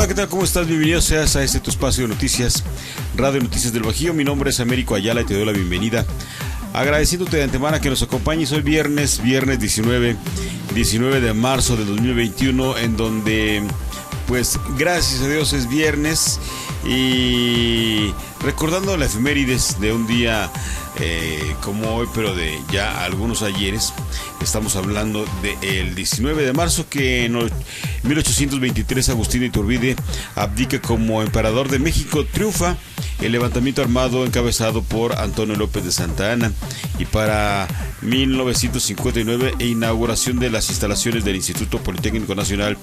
Hola, ¿qué tal? ¿Cómo estás? Bienvenido seas a este tu espacio de noticias, Radio Noticias del Bajío. Mi nombre es Américo Ayala y te doy la bienvenida. Agradeciéndote de antemano que nos acompañes hoy viernes 19 de marzo del 2021, en donde, pues, gracias a Dios es viernes y recordando la efemérides de un día como hoy, pero de ya algunos ayeres. Estamos hablando del 19 de marzo, que en 1823 Agustín de Iturbide abdica como emperador de México. Triunfa el levantamiento armado encabezado por Antonio López de Santa Anna, y para 1959 inauguración de las instalaciones del Instituto Politécnico Nacional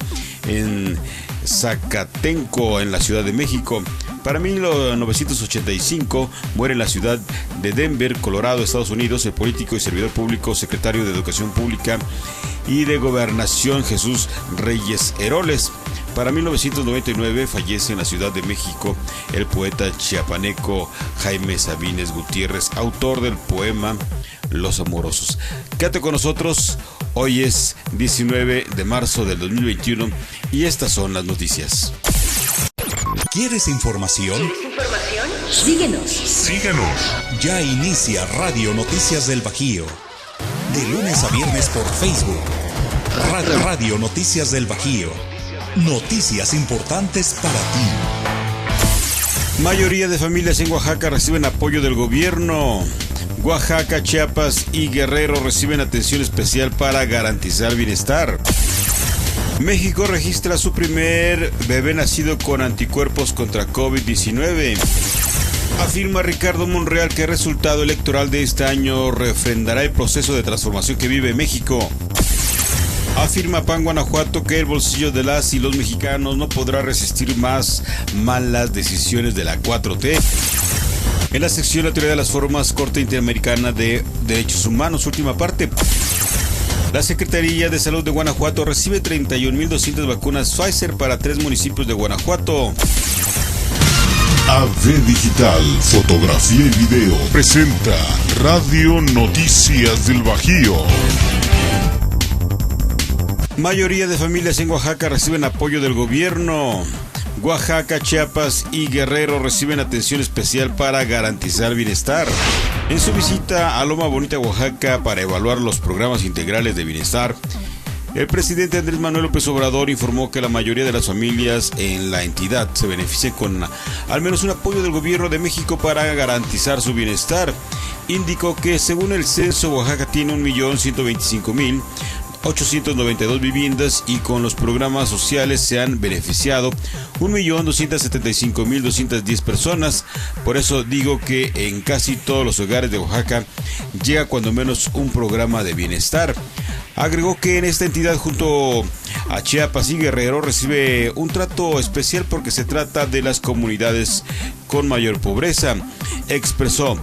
en Zacatenco, en la Ciudad de México. Para 1985 muere en la ciudad de Denver, Colorado, Estados Unidos, el político y servidor público, secretario de Educación Pública y de Gobernación Jesús Reyes Heroles. Para 1999 fallece en la Ciudad de México el poeta chiapaneco Jaime Sabines Gutiérrez, autor del poema Los Amorosos. Quédate con nosotros, hoy es 19 de marzo del 2021 y estas son las noticias. ¿Quieres información? Síguenos. Ya inicia Radio Noticias del Bajío. De lunes a viernes por Facebook. Radio Noticias del Bajío. Noticias importantes para ti. Mayoría de familias en Oaxaca reciben apoyo del gobierno. Oaxaca, Chiapas y Guerrero reciben atención especial para garantizar bienestar. México registra su primer bebé nacido con anticuerpos contra COVID-19. Afirma Ricardo Monreal que el resultado electoral de este año refrendará el proceso de transformación que vive México. Afirma PAN Guanajuato que el bolsillo de las y los mexicanos no podrá resistir más malas decisiones de la 4T. En la sección La teoría de las formas, Corte Interamericana de Derechos Humanos, última parte. La Secretaría de Salud de Guanajuato recibe 31,200 vacunas Pfizer para 3 municipios de Guanajuato. AV Digital, fotografía y video, presenta Radio Noticias del Bajío. Mayoría de familias en Oaxaca reciben apoyo del gobierno. Oaxaca, Chiapas y Guerrero reciben atención especial para garantizar bienestar. En su visita a Loma Bonita, Oaxaca, para evaluar los programas integrales de bienestar, el presidente Andrés Manuel López Obrador informó que la mayoría de las familias en la entidad se benefician con al menos un apoyo del gobierno de México para garantizar su bienestar. Indicó que según el censo, Oaxaca tiene 1,125,892 viviendas y con los programas sociales se han beneficiado 1,275,210 personas. Por eso digo que en casi todos los hogares de Oaxaca llega cuando menos un programa de bienestar. Agregó que en esta entidad, junto a Chiapas y Guerrero, recibe un trato especial porque se trata de las comunidades con mayor pobreza. Expresó: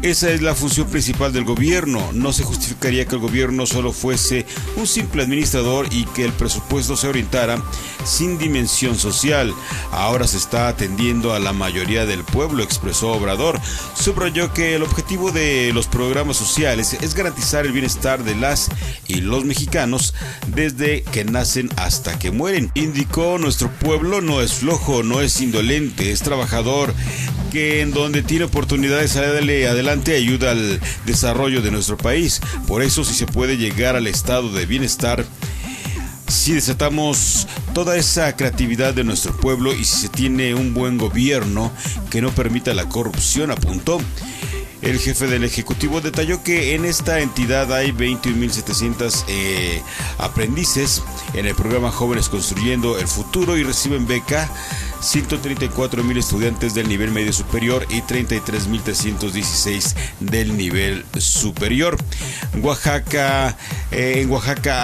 esa es la función principal del gobierno. No se justificaría que el gobierno solo fuese un simple administrador y que el presupuesto se orientara sin dimensión social. Ahora se está atendiendo a la mayoría del pueblo, expresó Obrador. Subrayó que el objetivo de los programas sociales es garantizar el bienestar de las y los mexicanos desde que nacen hasta que mueren. Indicó: nuestro pueblo no es flojo, no es indolente, es trabajador, que en donde tiene oportunidades sale adelante, ayuda al desarrollo de nuestro país. Por eso, si se puede llegar al estado de bienestar, si desatamos toda esa creatividad de nuestro pueblo y si se tiene un buen gobierno que no permita la corrupción, apuntó. El jefe del Ejecutivo detalló que en esta entidad hay 21,700 aprendices en el programa Jóvenes Construyendo el Futuro y reciben beca 134,000 estudiantes del nivel medio superior y 33,316 del nivel superior. En Oaxaca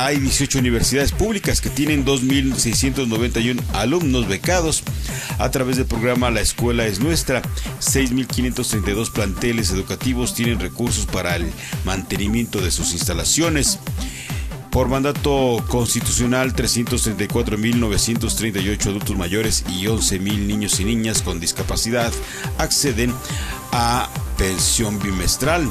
hay 18 universidades públicas que tienen 2,691 alumnos becados a través del programa La Escuela es Nuestra. 6,532 planteles educativos tienen recursos para el mantenimiento de sus instalaciones. Por mandato constitucional, 334,938 adultos mayores y 11,000 niños y niñas con discapacidad acceden a pensión bimestral.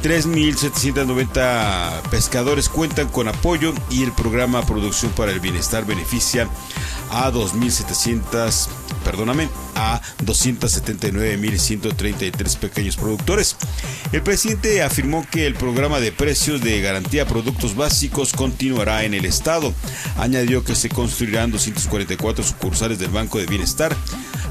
3.790 pescadores cuentan con apoyo y el programa Producción para el Bienestar beneficia a 279.133 pequeños productores. El presidente afirmó que el programa de precios de garantía a productos básicos continuará en el estado. Añadió que se construirán 244 sucursales del Banco de Bienestar.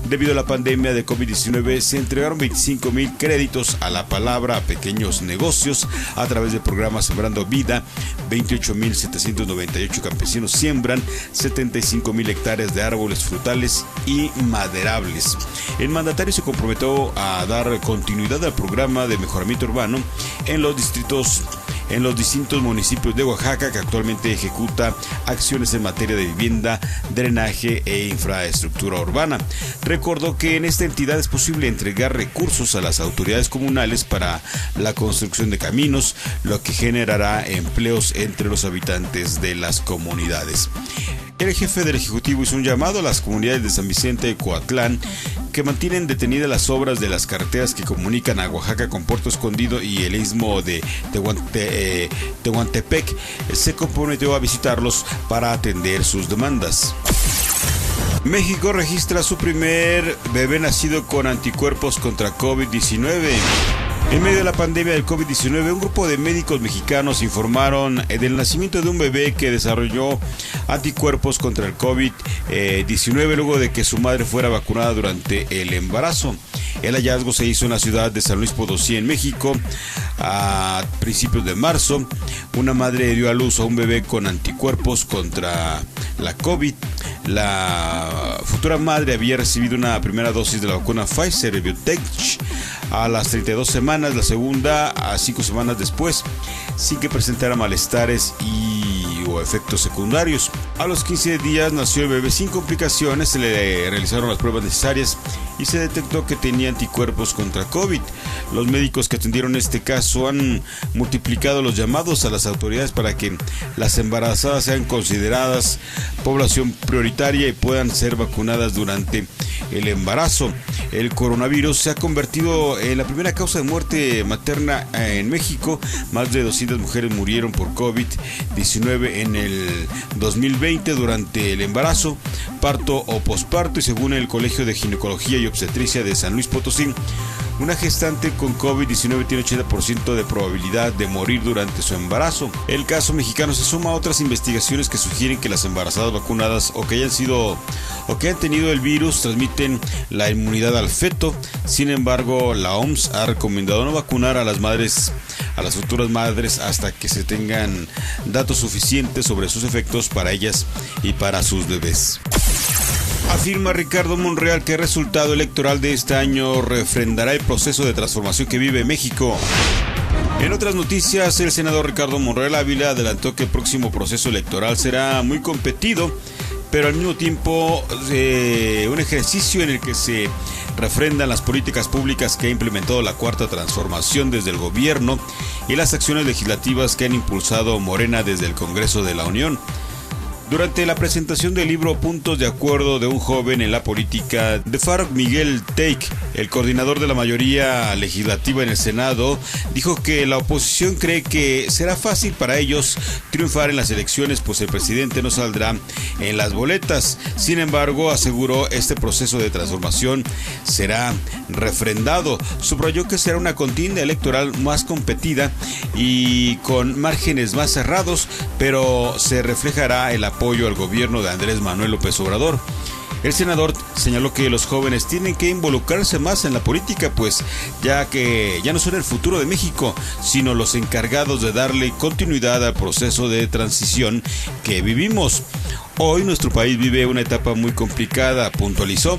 Debido a la pandemia de COVID-19, se entregaron 25,000 créditos a la palabra a pequeños negocios a través del programa Sembrando Vida. 28,798 campesinos siembran 75,000 hectáreas de árboles frutales y maderables. El mandatario se comprometió a dar continuidad al programa de mejoramiento urbano en los distintos municipios de Oaxaca, que actualmente ejecuta acciones en materia de vivienda, drenaje e infraestructura urbana. Recordó que en esta entidad es posible entregar recursos a las autoridades comunales para la construcción de caminos, lo que generará empleos entre los habitantes de las comunidades. El jefe del Ejecutivo hizo un llamado a las comunidades de San Vicente y Coatlán, que mantienen detenidas las obras de las carreteras que comunican a Oaxaca con Puerto Escondido y el istmo de Tehuantepec. Se comprometió a visitarlos para atender sus demandas. México registra su primer bebé nacido con anticuerpos contra COVID-19. En medio de la pandemia del COVID-19, un grupo de médicos mexicanos informaron del nacimiento de un bebé que desarrolló anticuerpos contra el COVID-19 luego de que su madre fuera vacunada durante el embarazo. El hallazgo se hizo en la ciudad de San Luis Potosí, en México, a principios de marzo. Una madre dio a luz a un bebé con anticuerpos contra la COVID. La futura madre había recibido una primera dosis de la vacuna Pfizer BioNTech a las 32 semanas, la segunda a 5 semanas después, sin que presentara malestares o efectos secundarios. A los 15 días nació el bebé sin complicaciones, se le realizaron las pruebas necesarias y se detectó que tenía anticuerpos contra COVID. Los médicos que atendieron este caso han multiplicado los llamados a las autoridades para que las embarazadas sean consideradas población prioritaria y puedan ser vacunadas durante el embarazo. El coronavirus se ha convertido en la primera causa de muerte materna en México. Más de 200 mujeres murieron por COVID-19 en el 2020 durante el embarazo, parto o posparto, y según el Colegio de Ginecología y Obstetricia de San Luis Potosí, una gestante con COVID-19 tiene 80% de probabilidad de morir durante su embarazo. El caso mexicano se suma a otras investigaciones que sugieren que las embarazadas vacunadas o que hayan tenido el virus transmiten la inmunidad al feto. Sin embargo, la OMS ha recomendado no vacunar a las futuras madres hasta que se tengan datos suficientes sobre sus efectos para ellas y para sus bebés. Afirma Ricardo Monreal que el resultado electoral de este año refrendará el proceso de transformación que vive México. En otras noticias, el senador Ricardo Monreal Ávila adelantó que el próximo proceso electoral será muy competido, pero al mismo tiempo un ejercicio en el que se refrendan las políticas públicas que ha implementado la Cuarta Transformación desde el gobierno y las acciones legislativas que han impulsado Morena desde el Congreso de la Unión. Durante la presentación del libro Puntos de Acuerdo de un joven en la política de Faruk Miguel Teik, el coordinador de la mayoría legislativa en el Senado, dijo que la oposición cree que será fácil para ellos triunfar en las elecciones, pues el presidente no saldrá en las boletas. Sin embargo, aseguró este proceso de transformación será refrendado. Subrayó que será una contienda electoral más competida y con márgenes más cerrados, pero se reflejará el apoyo al gobierno de Andrés Manuel López Obrador. El senador señaló que los jóvenes tienen que involucrarse más en la política, pues ya que ya no son el futuro de México, sino los encargados de darle continuidad al proceso de transición que vivimos. Hoy nuestro país vive una etapa muy complicada, puntualizó,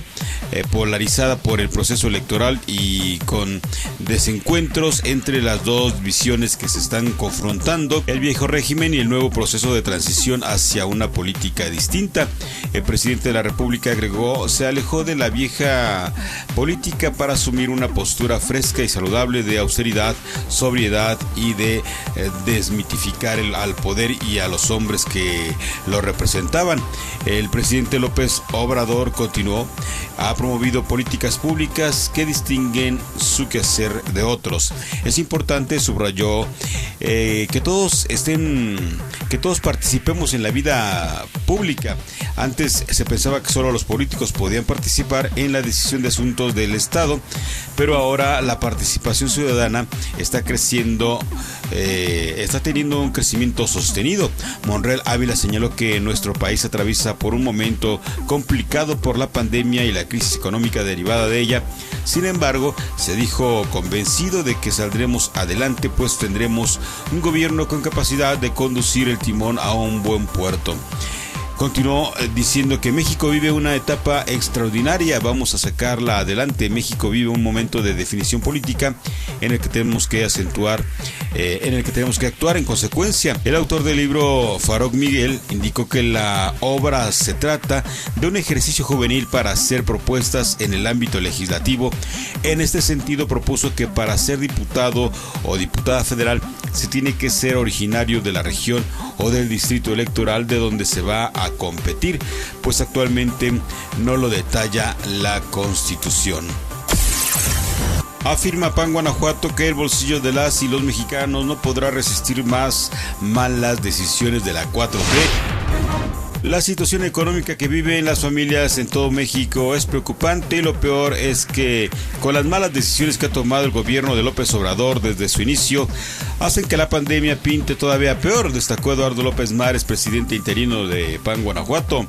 polarizada por el proceso electoral y con desencuentros entre las dos visiones que se están confrontando, el viejo régimen y el nuevo proceso de transición hacia una política distinta. El presidente de la República, agregó, se alejó de la vieja política para asumir una postura fresca y saludable de austeridad, sobriedad y de desmitificar al poder y a los hombres que lo representaban. afectaban. El presidente López Obrador continuó: ha promovido políticas públicas que distinguen su quehacer de otros. Es importante, subrayó, que todos participemos en la vida pública. Antes se pensaba que solo los políticos podían participar en la decisión de asuntos del Estado, pero ahora la participación ciudadana está creciendo, está teniendo un crecimiento sostenido. Monreal Ávila señaló que nuestro país atraviesa por un momento complicado por la pandemia y la crisis económica derivada de ella. Sin embargo, se dijo convencido de que saldremos adelante, pues tendremos un gobierno con capacidad de conducir el timón a un buen puerto. Continuó diciendo que México vive una etapa extraordinaria, vamos a sacarla adelante. México vive un momento de definición política en el que tenemos que actuar en consecuencia. El autor del libro, Farouk Miguel, indicó que la obra se trata de un ejercicio juvenil para hacer propuestas en el ámbito legislativo. En este sentido, propuso que para ser diputado o diputada federal se tiene que ser originario de la región o del distrito electoral de donde se va a competir, pues actualmente no lo detalla la Constitución. Afirma PAN Guanajuato que el bolsillo de las y los mexicanos no podrá resistir más malas decisiones de la 4T. La situación económica que viven las familias en todo México es preocupante y lo peor es que con las malas decisiones que ha tomado el gobierno de López Obrador desde su inicio hacen que la pandemia pinte todavía peor, destacó Eduardo López Mares, presidente interino de PAN Guanajuato.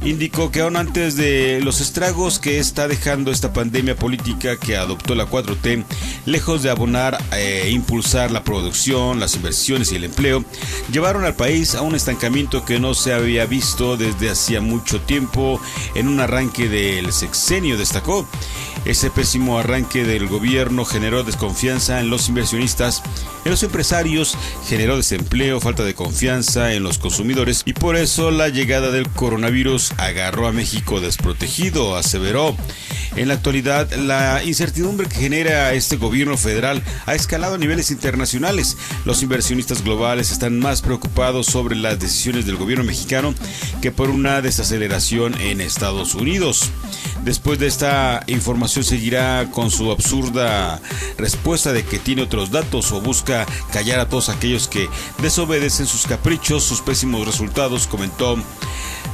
Indicó que aún antes de los estragos que está dejando esta pandemia política que adoptó la 4T, lejos de abonar e impulsar la producción, las inversiones y el empleo, llevaron al país a un estancamiento que no se había visto desde hacía mucho tiempo en un arranque del sexenio, destacó. Ese pésimo arranque del gobierno generó desconfianza en los inversionistas, en los empresarios, generó desempleo, falta de confianza en los consumidores y por eso la llegada del coronavirus agarró a México desprotegido, aseveró. En la actualidad, la incertidumbre que genera este gobierno federal ha escalado a niveles internacionales. Los inversionistas globales están más preocupados sobre las decisiones del gobierno mexicano que por una desaceleración en Estados Unidos. Después de esta información seguirá con su absurda respuesta de que tiene otros datos o busca callar a todos aquellos que desobedecen sus caprichos, sus pésimos resultados, comentó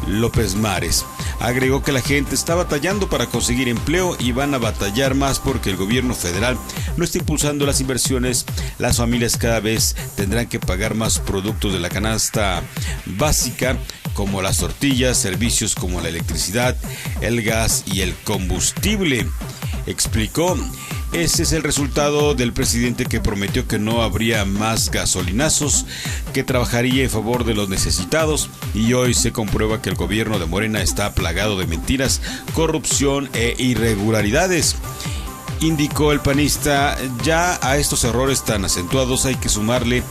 López Mares. Agregó que la gente está batallando para conseguir empleo y van a batallar más porque el gobierno federal no está impulsando las inversiones. Las familias cada vez tendrán que pagar más productos de la canasta básica, como las tortillas, servicios como la electricidad, el gas y el combustible. Explicó: ese es el resultado del presidente que prometió que no habría más gasolinazos, que trabajaría en favor de los necesitados, y hoy se comprueba que el gobierno de Morena está plagado de mentiras, corrupción e irregularidades. Indicó el panista, ya a estos errores tan acentuados hay que sumarle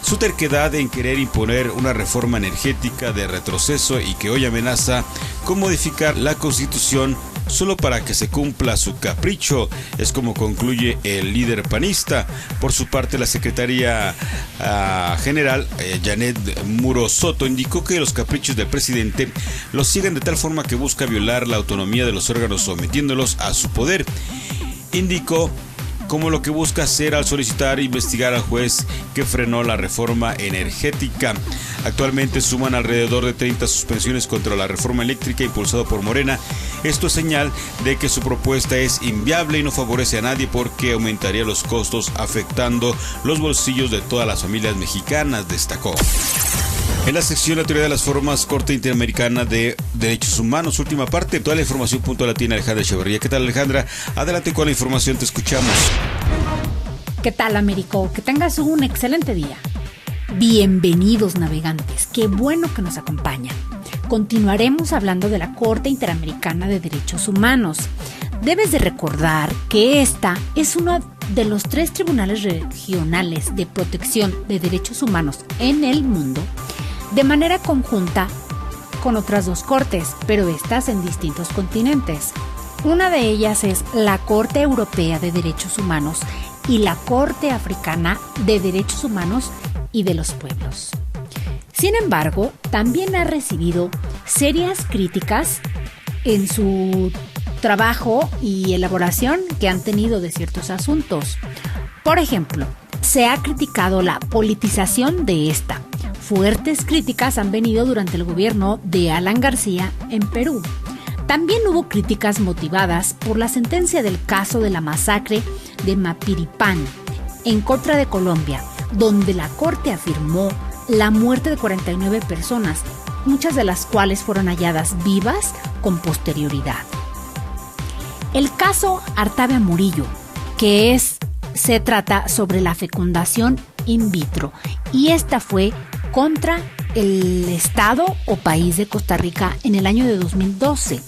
su terquedad en querer imponer una reforma energética de retroceso y que hoy amenaza con modificar la Constitución solo para que se cumpla su capricho, es como concluye el líder panista. Por su parte, la secretaria general, Janet Muro Soto, indicó que los caprichos del presidente los siguen de tal forma que busca violar la autonomía de los órganos sometiéndolos a su poder. Indicó como lo que busca hacer al solicitar investigar al juez que frenó la reforma energética. Actualmente suman alrededor de 30 suspensiones contra la reforma eléctrica impulsada por Morena. Esto es señal de que su propuesta es inviable y no favorece a nadie porque aumentaría los costos afectando los bolsillos de todas las familias mexicanas, destacó. En la sección La teoría de las formas, Corte Interamericana de Derechos Humanos, última parte. Toda la información puntual la tiene Alejandra Echeverría. ¿Qué tal, Alejandra? Adelante con la información, te escuchamos. ¿Qué tal, Américo? Que tengas un excelente día. Bienvenidos, navegantes. Qué bueno que nos acompañan. Continuaremos hablando de la Corte Interamericana de Derechos Humanos. Debes de recordar que esta es uno de los 3 tribunales regionales de protección de derechos humanos en el mundo, de manera conjunta con otras 2 cortes, pero estas en distintos continentes. Una de ellas es la Corte Europea de Derechos Humanos y la Corte Africana de Derechos Humanos y de los Pueblos. Sin embargo, también ha recibido serias críticas en su trabajo y elaboración que han tenido de ciertos asuntos. Por ejemplo, se ha criticado la politización de esta. Fuertes críticas han venido durante el gobierno de Alan García en Perú. También hubo críticas motivadas por la sentencia del caso de la masacre de Mapiripán en contra de Colombia, donde la Corte afirmó la muerte de 49 personas, muchas de las cuales fueron halladas vivas con posterioridad. El caso Artavia Murillo, se trata sobre la fecundación in vitro, y esta fue contra el Estado o país de Costa Rica en el año de 2012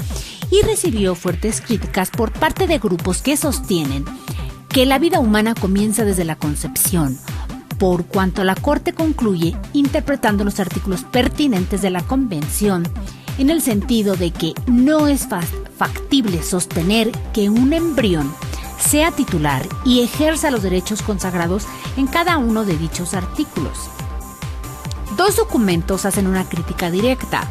y recibió fuertes críticas por parte de grupos que sostienen que la vida humana comienza desde la concepción, por cuanto la Corte concluye interpretando los artículos pertinentes de la Convención en el sentido de que no es factible sostener que un embrión sea titular y ejerza los derechos consagrados en cada uno de dichos artículos. Dos documentos hacen una crítica directa: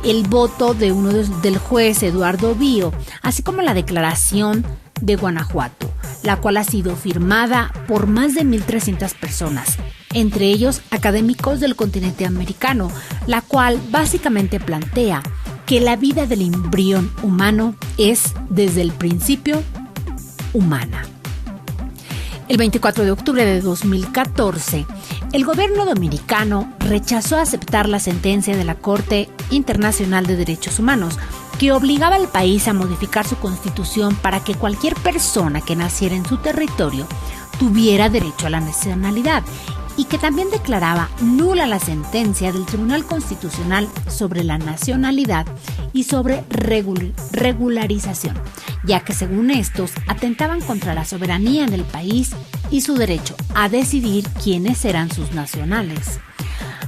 el voto del juez Eduardo Bío, así como la declaración de Guanajuato, la cual ha sido firmada por más de 1,300 personas, entre ellos académicos del continente americano, la cual básicamente plantea que la vida del embrión humano es desde el principio humana. El 24 de octubre de 2014, el gobierno dominicano rechazó aceptar la sentencia de la Corte Internacional de Derechos Humanos, que obligaba al país a modificar su constitución para que cualquier persona que naciera en su territorio tuviera derecho a la nacionalidad, y que también declaraba nula la sentencia del Tribunal Constitucional sobre la nacionalidad y sobre regularización, ya que según estos atentaban contra la soberanía del país y su derecho a decidir quiénes eran sus nacionales.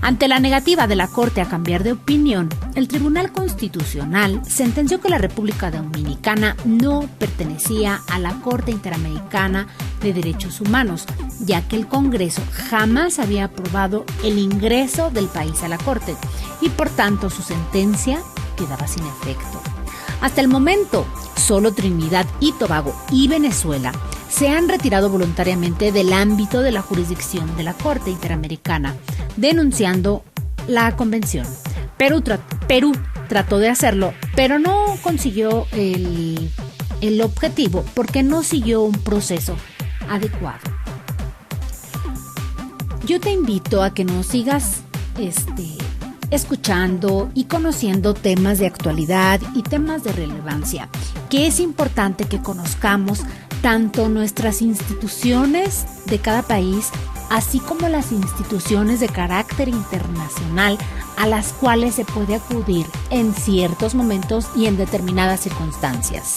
Ante la negativa de la Corte a cambiar de opinión, el Tribunal Constitucional sentenció que la República Dominicana no pertenecía a la Corte Interamericana de Derechos Humanos, ya que el Congreso jamás había aprobado el ingreso del país a la Corte y por tanto su sentencia quedaba sin efecto. Hasta el momento, solo Trinidad y Tobago y Venezuela se han retirado voluntariamente del ámbito de la jurisdicción de la Corte Interamericana, denunciando la convención. Perú trató de hacerlo, pero no consiguió el objetivo porque no siguió un proceso adecuado. Yo te invito a que nos sigas escuchando y conociendo temas de actualidad y temas de relevancia, que es importante que conozcamos tanto nuestras instituciones de cada país, así como las instituciones de carácter internacional a las cuales se puede acudir en ciertos momentos y en determinadas circunstancias.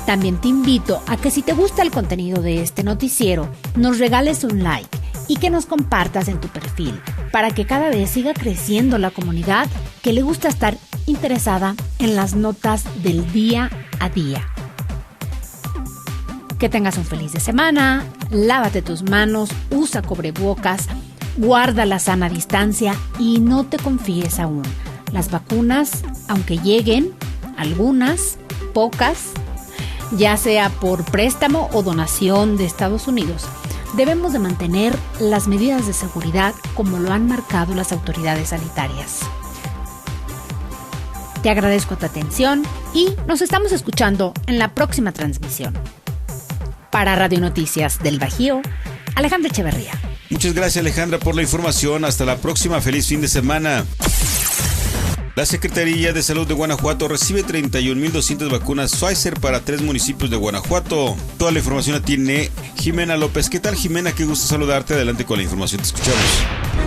También te invito a que si te gusta el contenido de este noticiero, nos regales un like y que nos compartas en tu perfil para que cada vez siga creciendo la comunidad que le gusta estar interesada en las notas del día a día. Que tengas un feliz de semana, lávate tus manos, usa cubrebocas, guarda la sana distancia y no te confíes aún. Las vacunas, aunque lleguen, algunas, pocas, ya sea por préstamo o donación de Estados Unidos, debemos de mantener las medidas de seguridad como lo han marcado las autoridades sanitarias. Te agradezco tu atención y nos estamos escuchando en la próxima transmisión. Para Radio Noticias del Bajío, Alejandra Echeverría. Muchas gracias, Alejandra, por la información. Hasta la próxima. Feliz fin de semana. La Secretaría de Salud de Guanajuato recibe 31,200 vacunas Pfizer para 3 municipios de Guanajuato. Toda la información la tiene Jimena López. ¿Qué tal, Jimena? Qué gusto saludarte. Adelante con la información. Te escuchamos.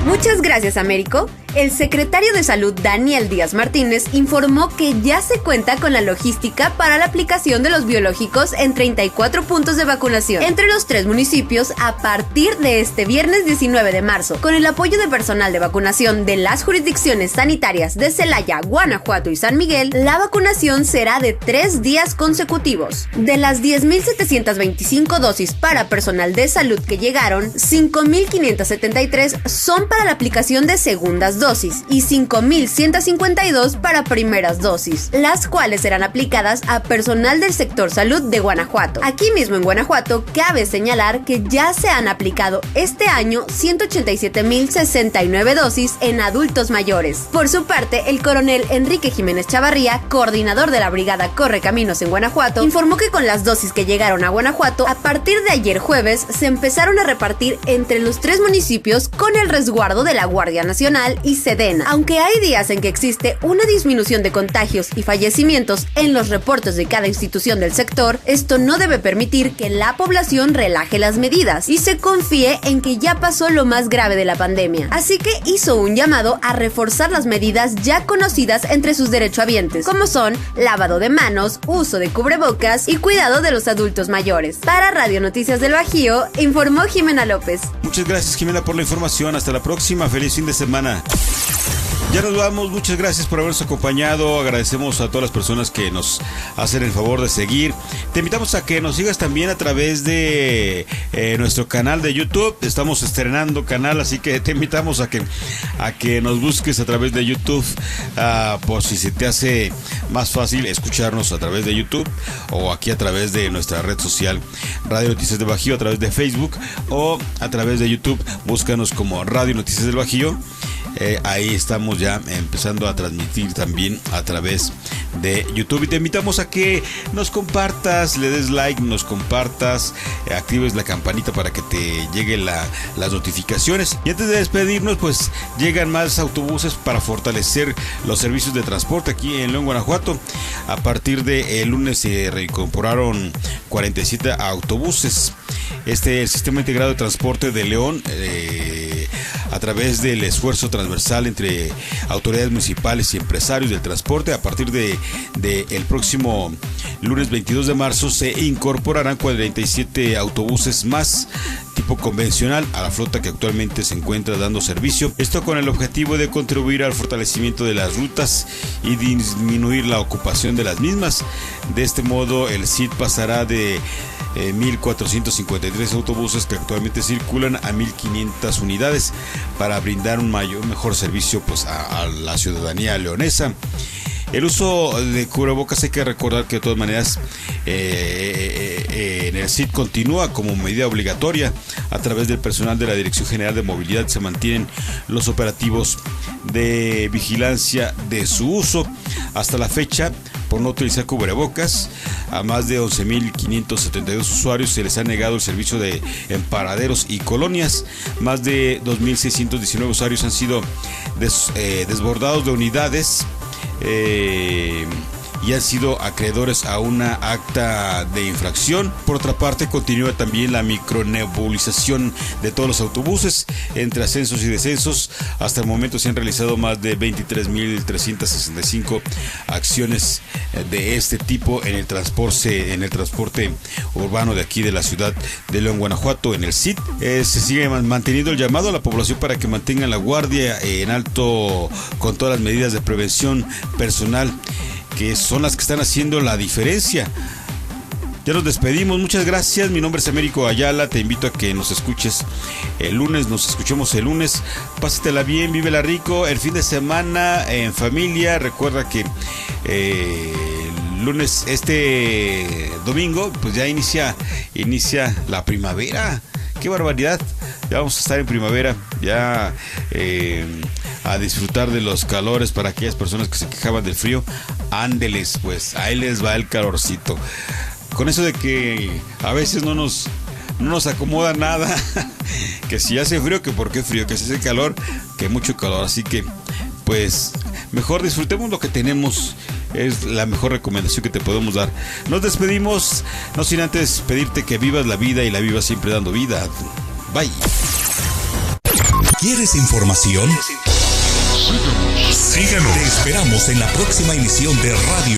Muchas gracias, Américo. El secretario de Salud, Daniel Díaz Martínez, informó que ya se cuenta con la logística para la aplicación de los biológicos en 34 puntos de vacunación entre los 3 municipios a partir de este viernes 19 de marzo, con el apoyo de personal de vacunación de las jurisdicciones sanitarias de Celaya, Celaya, Guanajuato y San Miguel, la vacunación será de 3 días consecutivos. De las 10.725 dosis para personal de salud que llegaron, 5.573 son para la aplicación de segundas dosis y 5.152 para primeras dosis, las cuales serán aplicadas a personal del sector salud de Guanajuato. Aquí mismo en Guanajuato, cabe señalar que ya se han aplicado este año 187.069 dosis en adultos mayores. Por su parte, el coronel Enrique Jiménez Chavarría, coordinador de la brigada Correcaminos en Guanajuato, informó que con las dosis que llegaron a Guanajuato, a partir de ayer jueves, se empezaron a repartir entre los 3 municipios con el resguardo de la Guardia Nacional y Sedena. Aunque hay días en que existe una disminución de contagios y fallecimientos en los reportes de cada institución del sector, esto no debe permitir que la población relaje las medidas y se confíe en que ya pasó lo más grave de la pandemia. Así que hizo un llamado a reforzar las medidas ya conocidas entre sus derechohabientes, como son lavado de manos, uso de cubrebocas y cuidado de los adultos mayores. Para Radio Noticias del Bajío, informó Jimena López. Muchas gracias, Jimena, por la información. Hasta la próxima. Feliz fin de semana. Ya nos vamos, muchas gracias por habernos acompañado, agradecemos a todas las personas que nos hacen el favor de seguir. Te invitamos a que nos sigas también a través de nuestro canal de YouTube. Estamos estrenando canal, así que te invitamos a que nos busques a través de YouTube, por si se te hace más fácil escucharnos a través de YouTube o aquí a través de nuestra red social Radio Noticias del Bajío, a través de Facebook o a través de YouTube. Búscanos como Radio Noticias del Bajío. Ahí estamos ya empezando a transmitir también a través de YouTube y te invitamos a que nos compartas, le des like, nos compartas, actives la campanita para que te lleguen las notificaciones. Y antes de despedirnos, pues llegan más autobuses para fortalecer los servicios de transporte aquí en León, Guanajuato. A partir de el lunes se reincorporaron 47 autobuses. El sistema integrado de transporte de León, a través del esfuerzo transversal entre autoridades municipales y empresarios del transporte, a partir de el próximo lunes 22 de marzo se incorporarán 47 autobuses más tipo convencional a la flota que actualmente se encuentra dando servicio. Esto con el objetivo de contribuir al fortalecimiento de las rutas y disminuir la ocupación de las mismas. De este modo, el CIT pasará de 1.453 autobuses que actualmente circulan a 1.500 unidades para brindar un mejor servicio pues a la ciudadanía leonesa. El uso de cubrebocas, hay que recordar que de todas maneras en el CIT continúa como medida obligatoria. A través del personal de la Dirección General de Movilidad se mantienen los operativos de vigilancia de su uso. Hasta la fecha, por no utilizar cubrebocas, a más de 11.572 usuarios se les ha negado el servicio en paraderos y colonias. Más de 2.619 usuarios han sido desbordados de unidades y han sido acreedores a una acta de infracción. Por otra parte, continúa también la micronebulización de todos los autobuses entre ascensos y descensos. Hasta el momento se han realizado más de 23.365 acciones de este tipo en el transporte urbano de aquí de la ciudad de León, Guanajuato. En el CIT se sigue manteniendo el llamado a la población para que mantengan la guardia en alto con todas las medidas de prevención personal, que son las que están haciendo la diferencia. Ya nos despedimos, muchas gracias. Mi nombre es Américo Ayala, te invito a que nos escuchemos el lunes. Pásatela bien, vívela rico, el fin de semana en familia. Recuerda que el lunes, domingo, pues ya inicia la primavera. ¡Qué barbaridad! Ya vamos a estar en primavera, ya a disfrutar de los calores. Para aquellas personas que se quejaban del frío, ándeles, pues ahí les va el calorcito. Con eso de que a veces no nos acomoda nada, que si hace frío, que por qué frío, que si hace calor, que mucho calor. Así que pues mejor disfrutemos lo que tenemos. Es la mejor recomendación que te podemos dar. Nos despedimos, no sin antes pedirte que vivas la vida y la vivas siempre dando vida. Bye. ¿Quieres información? Síguenos. Te esperamos en la próxima emisión de Radio